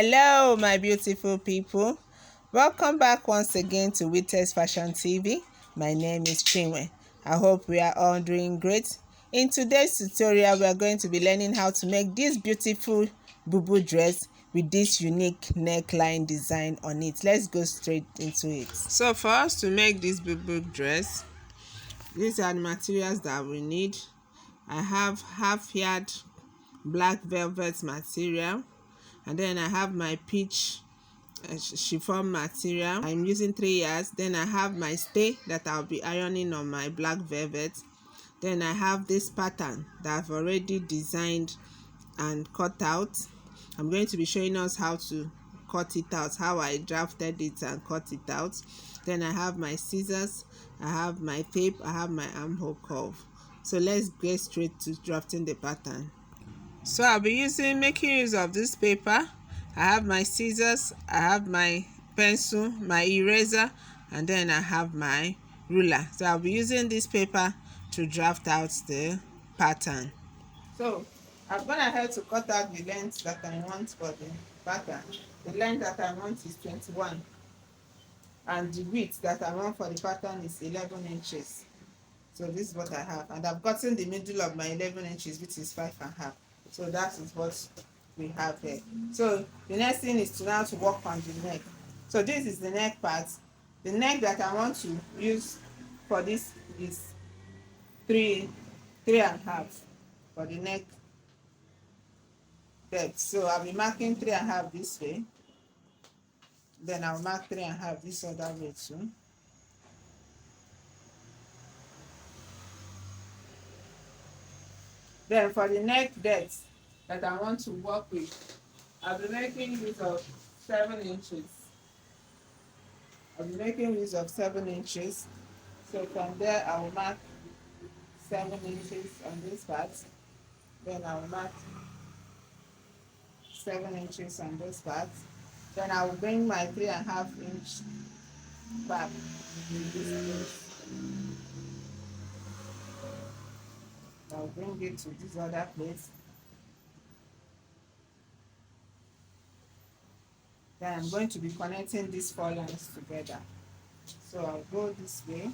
Hello, my beautiful people. Welcome back once again to Witness Fashion TV. My name is Chinwe. I hope we are all doing great. In today's tutorial, we are going to be learning how to make this beautiful bubu dress with this unique neckline design on it. Let's go straight into it. So for us to make this bubu dress, these are the materials that we need. I have half yard black velvet material, and then I have my peach chiffon material. I'm using 3 yards. Then I have my stay that I'll be ironing on my black velvet. Then I have this pattern that I've already designed and cut out. I'm going to be showing us how to cut it out, how I drafted it and cut it out. Then I have my scissors, I have my tape, I have my armhole curve. So let's get straight to drafting the pattern. So I'll be making use of this paper. I have my scissors, I have my pencil, my eraser, and then I have my ruler. So I'll be using this paper to draft out the pattern. So I'm going ahead to cut out the length that I want for the pattern. The length that I want is 21, and the width that I want for the pattern is 11 inches. So this is what I have, and I've gotten the middle of my 11 inches, which is 5.5. So that is what we have here. So the next thing is to now to work on the neck. So this is the neck part. The neck that I want to use for this is 3.5 for the neck depth. So I'll be marking 3.5 this way. Then I'll mark 3.5 this other way too. Then for the neck depth that I want to work with, I'll be making use of 7 inches. I'll be making use of 7 inches. So from there, I will mark 7 inches on this part. Then I will mark 7 inches on this part. Then I will bring my 3.5 inch back in this place. I'll bring it to this other place. Then I'm going to be connecting these 4 lines together. So I'll go this way,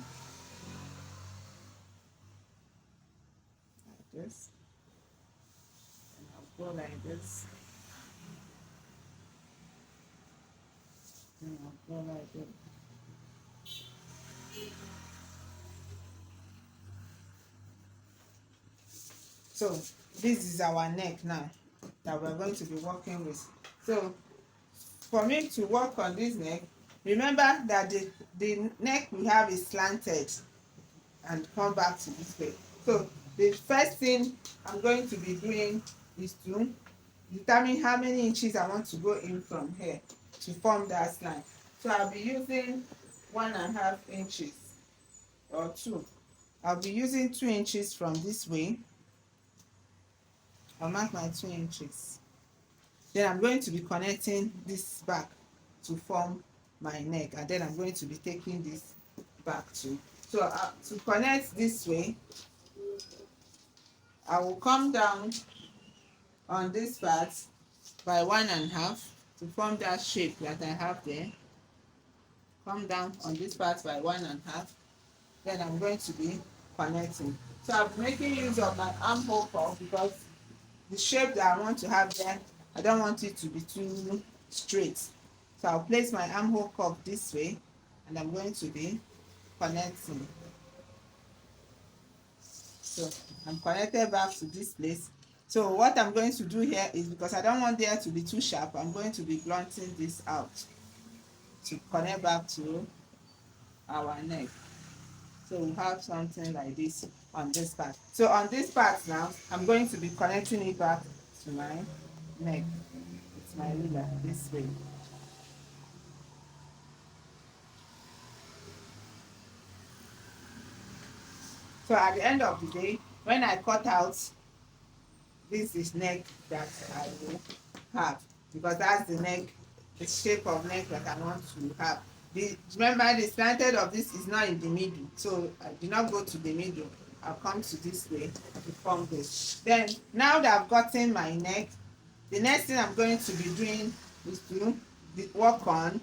like this, and I'll go like this, and I'll go like this. So this is our neck now that we're going to be working with. So for me to work on this neck, remember that the neck we have is slanted and come back to this way. So the first thing I'm going to be doing is to determine how many inches I want to go in from here to form that slant. So I'll be using 1.5 inches or 2. I'll be using 2 inches from this way. I'll mark my 2 inches. Then I'm going to be connecting this back to form my neck, and then I'm going to be taking this back too. So to connect this way, I will come down on this part by 1.5 to form that shape that I have there. Come down on this part by 1.5. Then I'm going to be connecting. So I'm making use of my armhole curve because the shape that I want to have there, I don't want it to be too straight. So I'll place my armhole curve this way, and I'm going to be connecting. So I'm connected back to this place. So what I'm going to do here is, because I don't want there to be too sharp, I'm going to be blunting this out to connect back to our neck. So we have something like this on this part. So on this part now, I'm going to be connecting it back to my neck. It's my ruler this way. So at the end of the day, when I cut out, this is neck that I will have, because that's the neck, the shape of neck that I want to have. Remember, the slanted of this is not in the middle, so I do not go to the middle. I'll come to this way to form this. Then now that I've gotten my neck, the next thing I'm going to be doing is to work on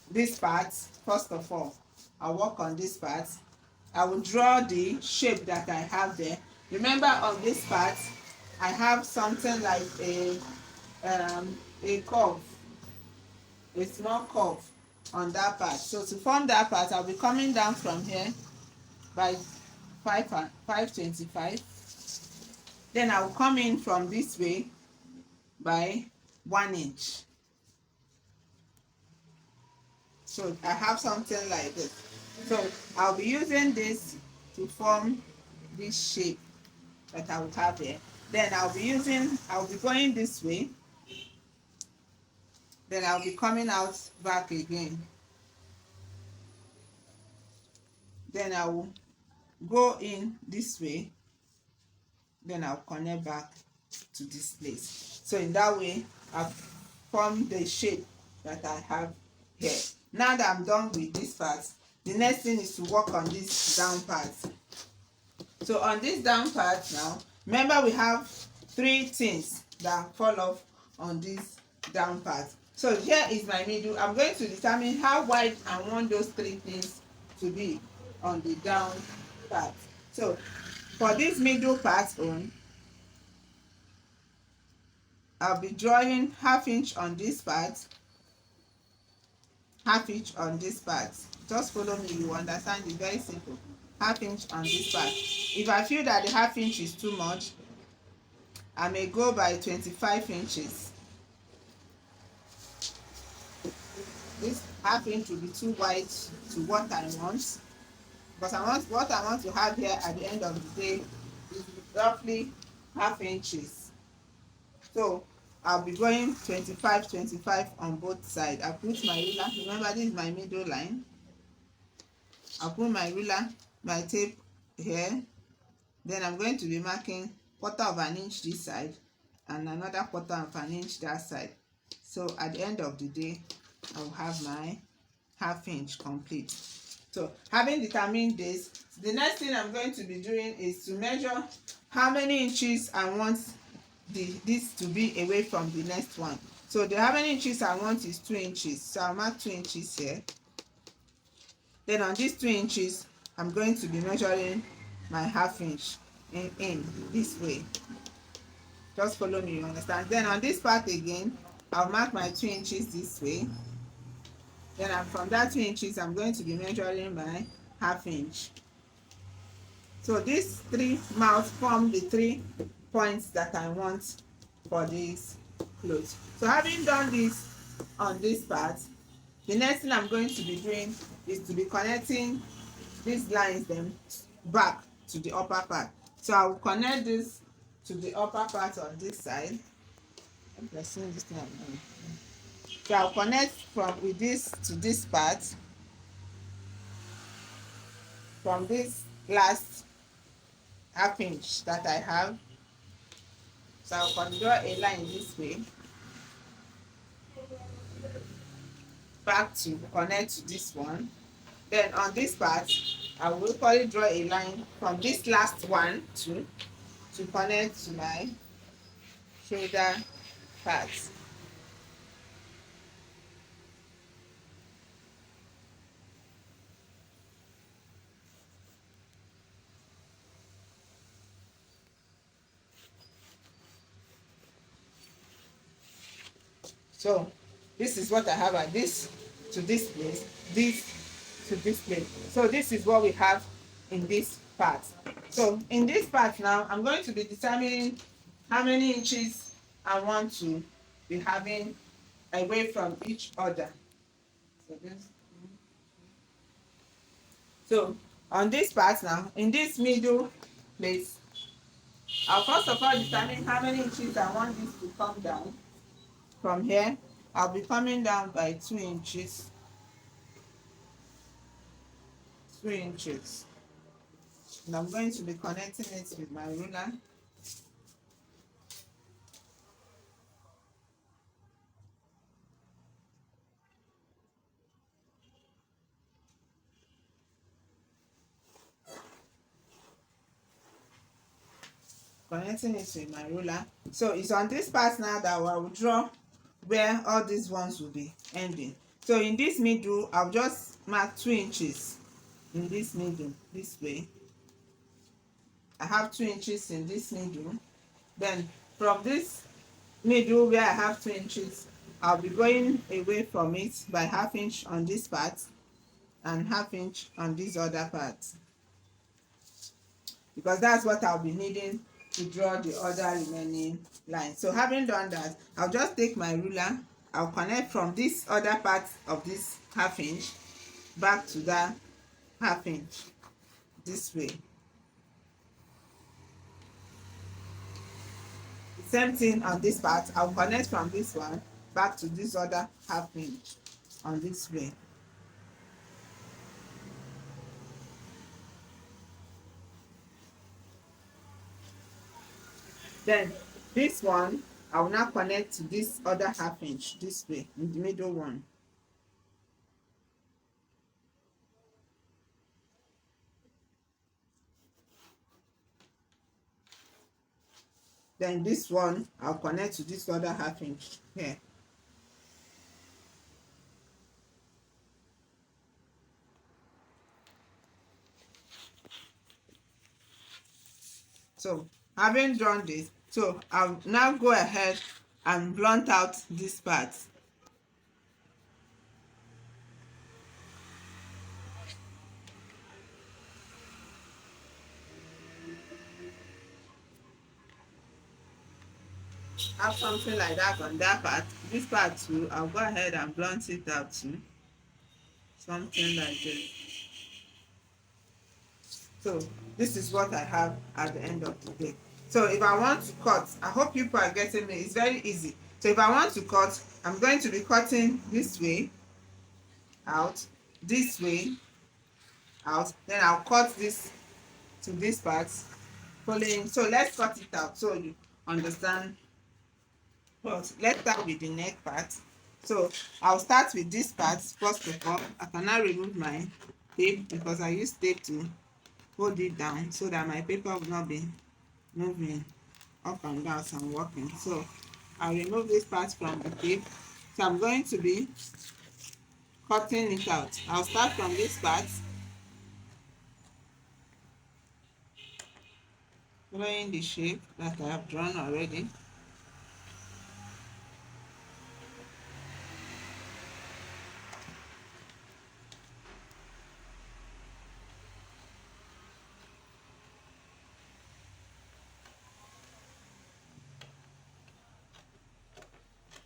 this part. First of all, I'll work on this part. I will draw the shape that I have there. Remember, on this part I have something like a curve, a small curve on that part. So to form that part, I'll be coming down from here by 525. Then I will come in from this way by 1 inch. So I have something like this. So I'll be using this to form this shape that I will have here. Then I'll be going this way. Then I'll be coming out back again. Then I will go in this way. Then I'll connect back to this place. So in that way, I've formed the shape that I have here. Now that I'm done with this part, the next thing is to work on this down part. So on this down part now, remember we have 3 things that fall off on this down part. So here is my middle. I'm going to determine how wide I want those 3 things to be on the down part. So for this middle part on, I'll be drawing 1/2 inch on this part, 1/2 inch on this part. Just follow me, you understand. It's very simple. 1/2 inch on this part. If I feel that the 1/2 inch is too much, I may go by 25 inches. This 1/2 inch will be too wide to what I want, because what I want to have here at the end of the day is roughly 1/2 inches. So I'll be going 25 on both sides. I put my ruler. Remember, this is my middle line. I'll put my ruler, my tape here. Then I'm going to be marking 1/4 of an inch this side and another 1/4 of an inch that side. So at the end of the day, I'll have my 1/2 inch complete. So having determined this, the next thing I'm going to be doing is to measure how many inches I want this to be away from the next one. So how many inches I want is 2 inches. So I'll mark 2 inches here. Then on these 2 inches, I'm going to be measuring my 1/2 inch in this way. Just follow me, you understand. Then on this part again, I'll mark my 2 inches this way. Then from that 2 inches, I'm going to be measuring my 1/2 inch. So these 3 mouths form the 3 points that I want for this clothes. So having done this on this part, the next thing I'm going to be doing is to be connecting these lines then back to the upper part. So I will connect this to the upper part on this side. So I'll connect with this to this part, from this last 1/2 inch that I have. So I'll draw a line this way back to connect to this one. Then on this part, I will equally draw a line from this last one to connect to my shoulder part. So this is what I have at this to this place, this to this place. So this is what we have in this part. So in this part now, I'm going to be determining how many inches I want to be having away from each other. So on this part now, in this middle place, I'll first of all determine how many inches I want this to come down. From here, I'll be coming down by 2 inches. 2 inches. And I'm going to be connecting it with my ruler. Connecting it with my ruler. So it's on this part now that I will draw where all these ones will be ending. So in this middle, I'll just mark 2 inches in this middle this way. I have 2 inches in this middle. Then from this middle where I have 2 inches, I'll be going away from it by ½ inch on this part and ½ inch on this other part, because that's what I'll be needing to draw the other remaining line. So having done that, I'll just take my ruler, I'll connect from this other part of this ½ inch back to that ½ inch this way. The same thing on this part, I'll connect from this one back to this other ½ inch on this way. Then this one, I will now connect to this other ½ inch this way in the middle one. Then this one, I'll connect to this other ½ inch here. So having drawn this, so I'll now go ahead and blunt out this part. Have something like that on that part. This part too, I'll go ahead and blunt it out too. Something like this. So this is what I have at the end of the day. So if I want to cut, I hope people are getting me. It's very easy. So if I want to cut, I'm going to be cutting this way out, this way out. Then I'll cut this to this part, following. So let's cut it out so you understand. But let's start with the neck part. So I'll start with this part first of all. I can now remove my tape because I use tape to hold it down so that my paper will not be moving up and down as I'm working. So I'll remove this part from the tape. So I'm going to be cutting it out. I'll start from this part, following the shape that I have drawn already.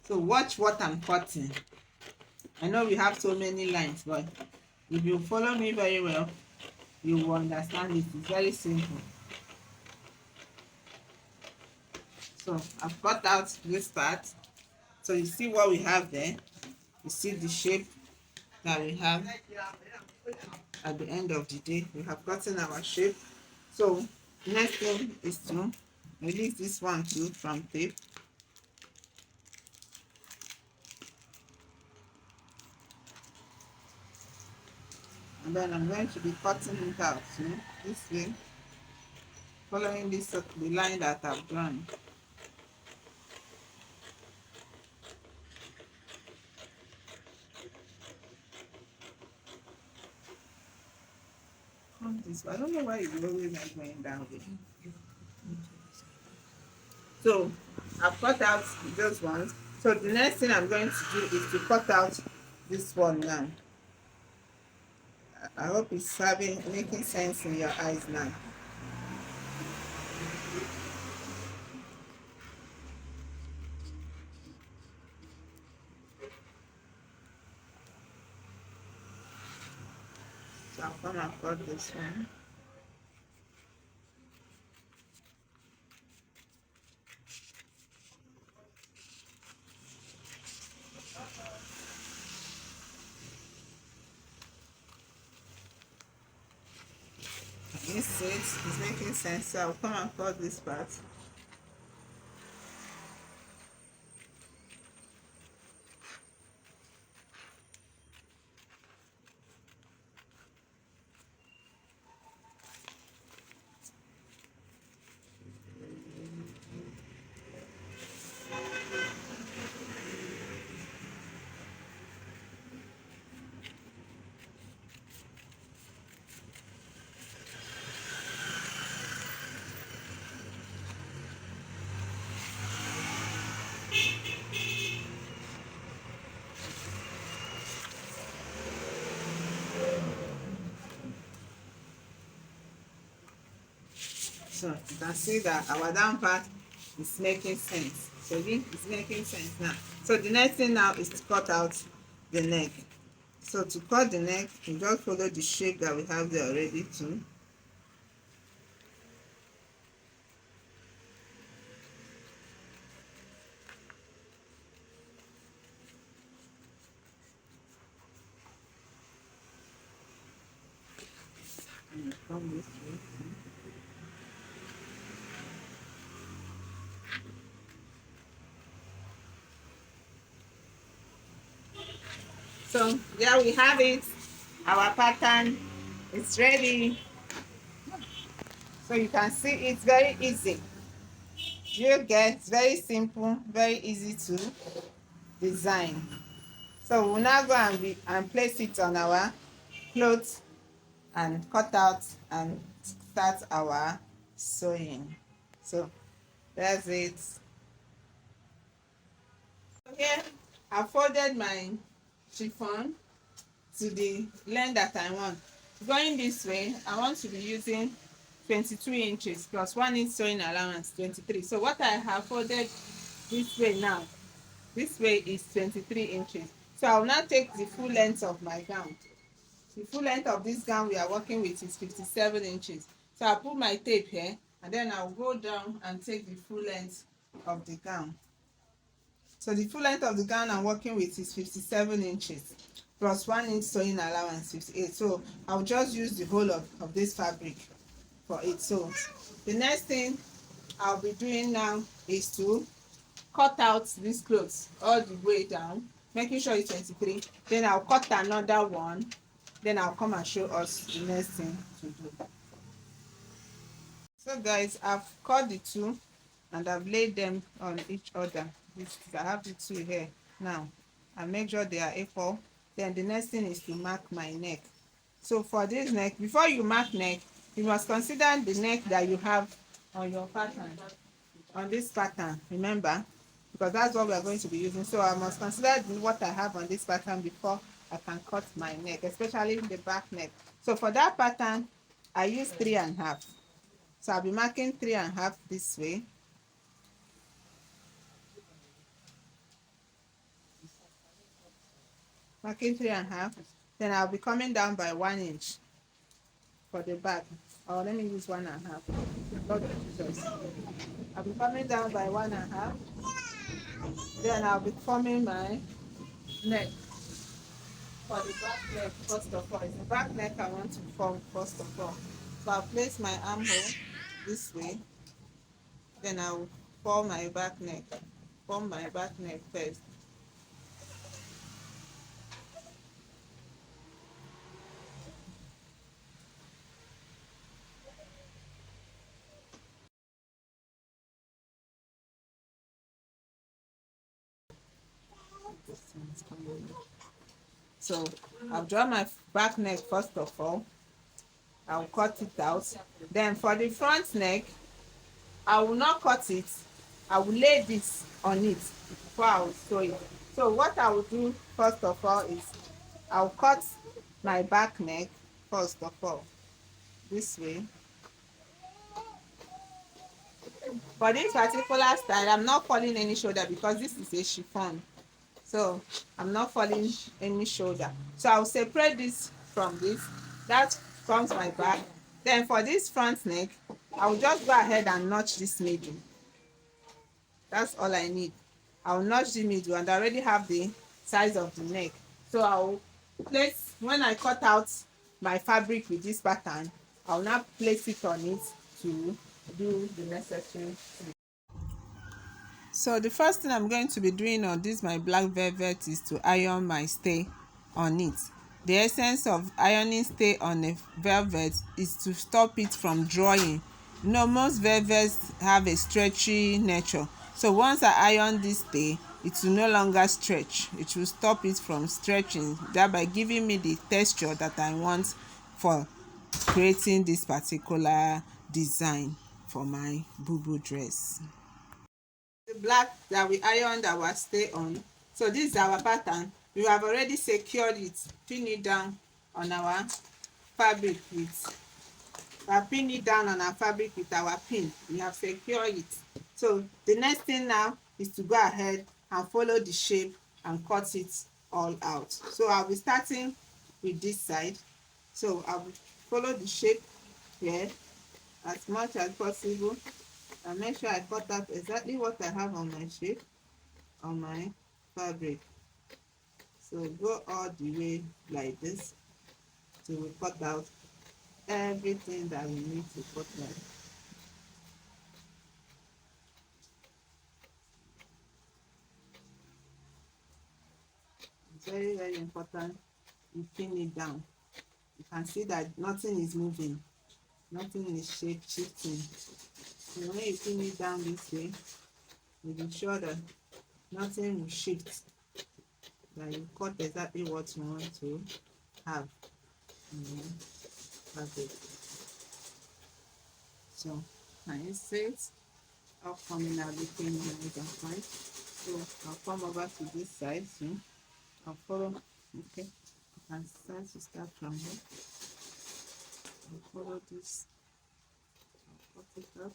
So watch what I'm cutting. I know we have so many lines, but if you follow me very well, you will understand it. It's very simple. So I've cut out this part. So you see what we have there. You see the shape that we have at the end of the day. We have gotten our shape. So next thing is to release this one too from tape. And then I'm going to be cutting it out this way, following this the line that I've drawn. I don't know why it's always not going down with. So I've cut out those ones. So the next thing I'm going to do is to cut out this one now. I hope it's making sense in your eyes now. So I'll come and cut this one. This is making sense. So I'll come and cut this part. So you can see that our down part is making sense. So it's making sense now. So the next thing now is to cut out the neck. So to cut the neck, you just follow the shape that we have there already too. And come this way. So there we have it. Our pattern is ready. So you can see it's very easy. You get very simple, very easy to design. So we'll now go and place it on our clothes and cut out and start our sewing. So that's it. Here I folded my chiffon to the length that I want. Going this way, I want to be using 22 inches plus 1 inch sewing allowance, 23. So what I have folded this way now, this way is 23 inches. So I will now take the full length of my gown. The full length of this gown we are working with is 57 inches. So I'll put my tape here and then I'll go down and take the full length of the gown. So the full length of the gown I'm working with is 57 inches plus 1 inch sewing allowance, 58. So I'll just use the whole of this fabric for it. So the next thing I'll be doing now is to cut out these clothes all the way down, making sure it's 23. Then I'll cut another one. Then I'll come and show us the next thing to do. So guys, I've cut the two and I've laid them on each other. I have the two here now. I make sure they are equal. Then the next thing is to mark my neck. So for this neck, before you mark neck, you must consider the neck that you have on your pattern, on this pattern, remember, because that's what we are going to be using. So I must consider what I have on this pattern before I can cut my neck, especially the back neck. So for that pattern, I use 3.5. So I'll be marking 3.5 this way. Marking 3.5. Then I'll be coming down by 1 inch for the back. Or let me use 1.5. Lord Jesus. I'll be coming down by 1.5. Then I'll be forming my neck for the back neck first of all. It's the back neck I want to form first of all. So I'll place my armhole this way. Then I'll form my back neck. Form my back neck first. So I'll draw my back neck first of all. I'll cut it out. Then for the front neck, I will not cut it. I will lay this on it before I will sew it. So what I will do first of all is I'll cut my back neck first of all this way. For this particular style, I'm not folding any shoulder because this is a chiffon. So I'm not folding any shoulder. So I'll separate this from this. That forms my back. Then for this front neck, I'll just go ahead and notch this middle. That's all I need. I'll notch the middle and I already have the size of the neck. So I'll place, when I cut out my fabric with this pattern, I'll now place it on it to do the necessary thing. So the first thing I'm going to be doing on this my black velvet is to iron my stay on it. The essence of ironing stay on a velvet is to stop it from drawing. You know, most velvets have a stretchy nature. So once I iron this stay, it will no longer stretch. It will stop it from stretching, thereby giving me the texture that I want for creating this particular design for my Bubu dress. The black that we ironed our stay on, so this is our pattern. We have already secured it, pin it down on our fabric with We have pinned it down on our fabric with our pin. We have secured it. So the next thing now is to go ahead and follow the shape and cut it all out. So I'll be starting with this side. So I will follow the shape here as much as possible and make sure I cut out exactly what I have on my shape on my fabric. So go all the way like this till we cut out everything that we need to cut out. It's very, very important you pin it down. You can see that nothing is moving, nothing is shifting. So when you pin it down this way, you be sure that nothing will shift, that you cut exactly what you want to have in your fabric. So can you see it? All coming out looking nice and fine. So I'll come over to this side soon. I'll follow. Okay, you can start to start from here. I'll follow this. I'll cut it up.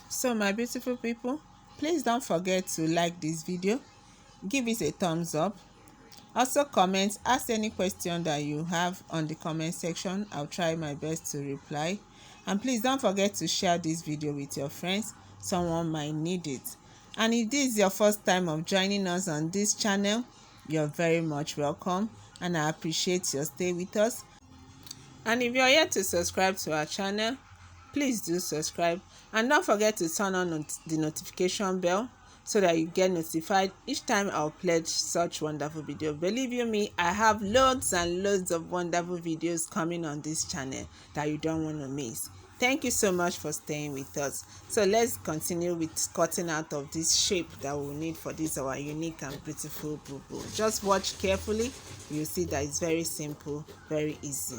So my beautiful people, please don't forget to like this video, give it a thumbs up, also comment, ask any question that you have on the comment section. I'll try my best to reply, and please don't forget to share this video with your friends. Someone might need it. And if this is your first time of joining us on this channel, you're very much welcome, and I appreciate your stay with us. And if you're yet to subscribe to our channel, please do subscribe, and don't forget to turn on the notification bell so that you get notified each time I'll upload such wonderful video. Believe you me, I have loads and loads of wonderful videos coming on this channel that you don't want to miss. Thank you so much for staying with us. So let's continue with cutting out of this shape that we'll need for this our unique and beautiful bubu. Just watch carefully. You'll see that it's very simple, very easy.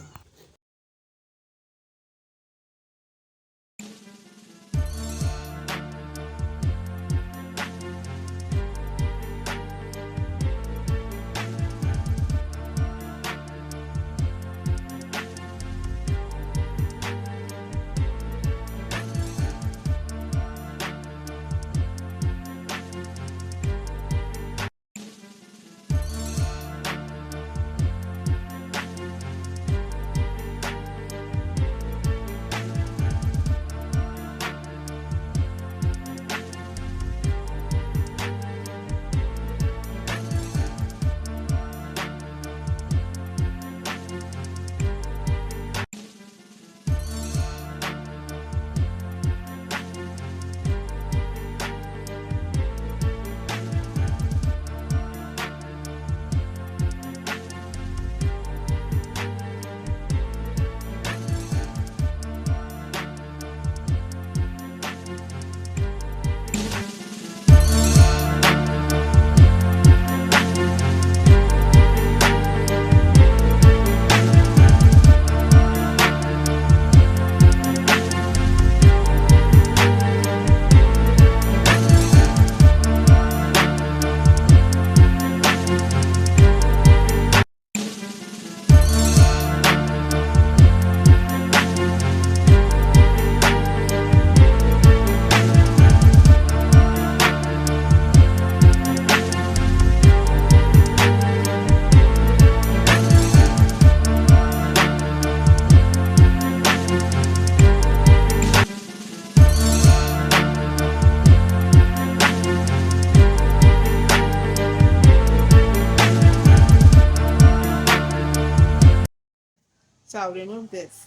So I'll remove this.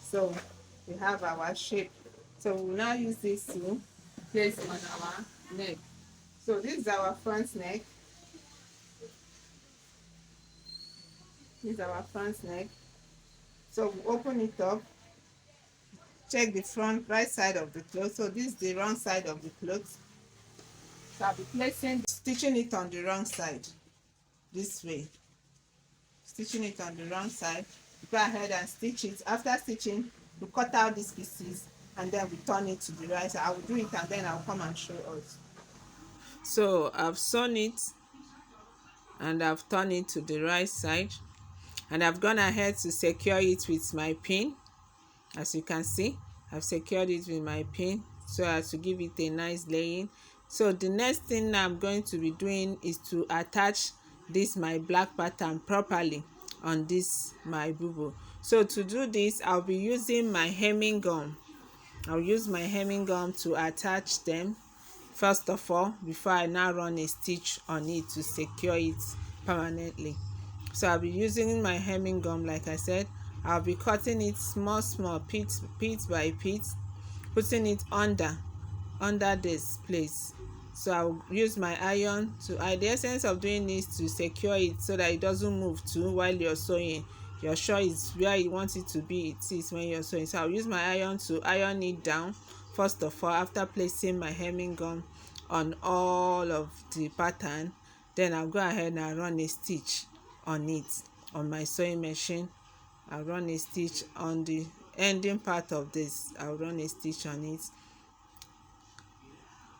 So we have our shape. So we'll now use this to place on our neck. So this is our front neck. This is our front neck. So we open it up. Check the front right side of the cloth. So this is the wrong side of the cloth. So I'll be stitching it on the wrong side. This way. Stitching it on the wrong side. Go ahead and stitch it. After stitching, we cut out these pieces and then we turn it to the right side. I will do it and then I'll come and show us. So I've sewn it and I've turned it to the right side. and I've gone ahead to secure it with my pin. As you can see, I've secured it with my pin so as to give it a nice laying. So the next thing I'm going to be doing is to attach this my black pattern properly on this my bubu. So to do this, I'll be using my hemming gum. I'll use my hemming gum to attach them first of all before I now run a stitch on it to secure it permanently. So I'll be using my hemming gum. Like I said, I'll be cutting it small pit by pit, putting it under this place. So I'll use my iron to the essence of doing this to secure it so that it doesn't move too while you're sewing. You're sure it's where you want it to be, it is when you're sewing. So I'll use my iron to iron it down first of all after placing my hemming gum on all of the pattern. Then I'll go ahead and run a stitch on it on my sewing machine. I'll run a stitch on the ending part of this. I'll run a stitch on it.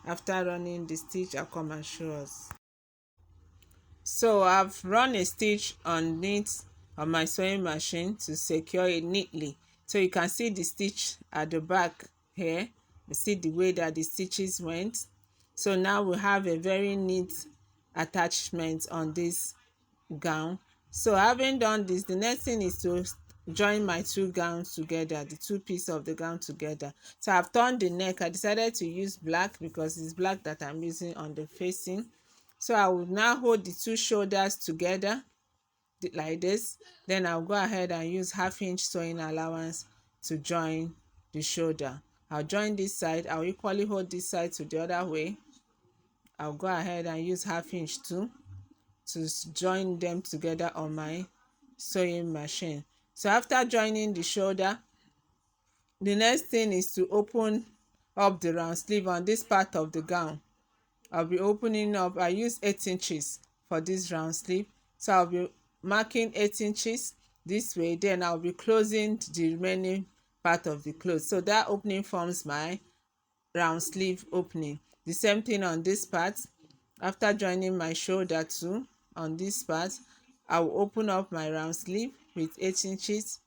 After running the stitch, I'll come and show us. So I've run a stitch on it on my sewing machine to secure it neatly. So you can see the stitch at the back here. You see the way that the stitches went. So now we have a very neat attachment on this gown. So having done this, the next thing is to join my two gowns together, the two pieces of the gown together. So I've turned the neck. I decided to use black because it's black that I'm using on the facing. So I will now hold the two shoulders together like this. Then I'll go ahead and use 1/2 inch sewing allowance to join the shoulder. I'll join this side. I'll equally hold this side to the other way. I'll go ahead and use 1/2 inch too to join them together on my sewing machine. So after joining the shoulder, the next thing is to open up the round sleeve on this part of the gown. I'll be opening up. I use 8 inches for this round sleeve, so I'll be marking 8 inches this way. Then I'll be closing the remaining part of the clothes. So that opening forms my round sleeve opening. The same thing on this part. After joining my shoulder too on this part, I will open up my round sleeve with 8 inches.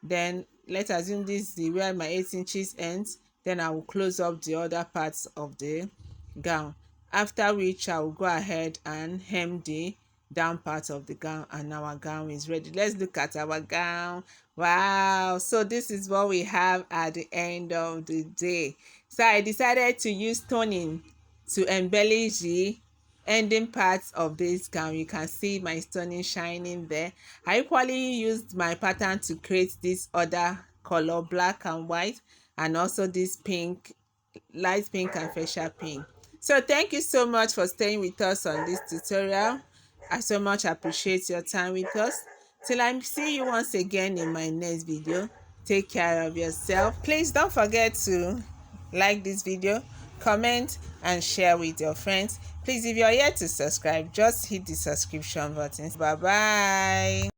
Then let's assume this is the where my 8 inches ends. Then I will close up the other parts of the gown, after which I will go ahead and hem the down part of the gown, and our gown is ready. Let's look at our gown. Wow, so this is what we have at the end of the day. So I decided to use toning to embellish the ending parts of this gown. You can see my stoning shining there. I equally used my pattern to create this other color, black and white, and also this pink, light pink and facial pink. So thank you so much for staying with us on this tutorial. I so much appreciate your time with us. Till I see you once again in my next video, take care of yourself. Please don't forget to like this video, comment and share with your friends. Please, if you're yet to subscribe, just hit the subscription button. Bye bye.